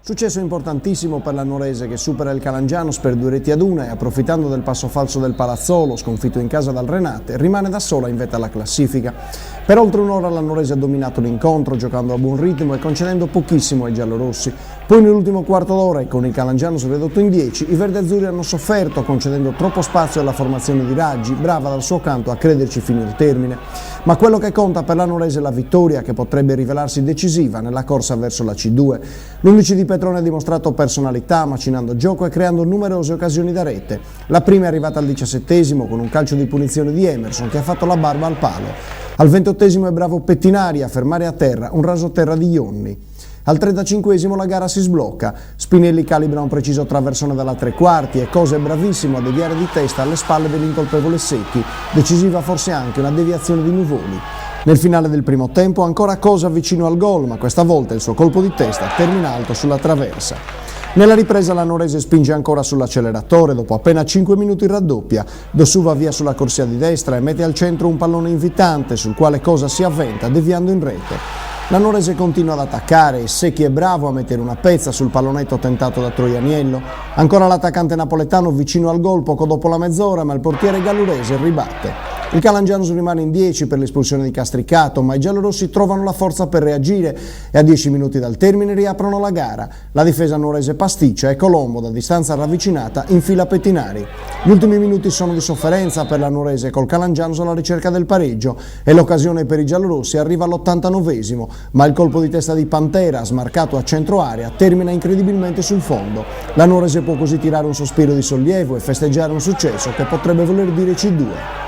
Successo importantissimo per la Nuorese che supera il Calangianus per 2-1 e approfittando del passo falso del Palazzolo, sconfitto in casa dal Renate, rimane da sola in vetta alla classifica. Per oltre un'ora la Nuorese ha dominato l'incontro, giocando a buon ritmo e concedendo pochissimo ai giallorossi. Poi nell'ultimo quarto d'ora e con il Calangianus ridotto in 10, i verdeazzurri hanno sofferto, concedendo troppo spazio alla formazione di Raggi, brava dal suo canto a crederci fino al termine. Ma quello che conta per la Nuorese è la vittoria, che potrebbe rivelarsi decisiva nella corsa verso la C2. L'11 di Petrone ha dimostrato personalità, macinando gioco e creando numerose occasioni da rete. La prima è arrivata al 17esimo con un calcio di punizione di Emerson che ha fatto la barba al palo. Al 28esimo è bravo Pettinari a fermare a terra un rasoterra di Ionni. Al 35esimo la gara si sblocca, Spinelli calibra un preciso traversone dalla tre quarti e Cosa è bravissimo a deviare di testa alle spalle dell'incolpevole Secchi, decisiva forse anche una deviazione di Nuvoli. Nel finale del primo tempo ancora Cosa vicino al gol, ma questa volta il suo colpo di testa termina alto sulla traversa. Nella ripresa la Nuorese spinge ancora sull'acceleratore, dopo appena 5 minuti raddoppia. Dossù va via sulla corsia di destra e mette al centro un pallone invitante sul quale Cosa si avventa deviando in rete. La Nuorese continua ad attaccare e Secchi è bravo a mettere una pezza sul pallonetto tentato da Troianiello. Ancora l'attaccante napoletano vicino al gol poco dopo la mezz'ora, ma il portiere gallurese ribatte. Il Calangianus rimane in 10 per l'espulsione di Castricato, ma i giallorossi trovano la forza per reagire e a 10 minuti dal termine riaprono la gara. La difesa nuorese pasticcia e Colombo, da distanza ravvicinata, infila Pettinari. Gli ultimi minuti sono di sofferenza per la Nuorese, col Calangianus alla ricerca del pareggio e l'occasione per i giallorossi arriva all'89esimo, ma il colpo di testa di Pantera, smarcato a centro area, termina incredibilmente sul fondo. La Nuorese può così tirare un sospiro di sollievo e festeggiare un successo che potrebbe voler dire C2.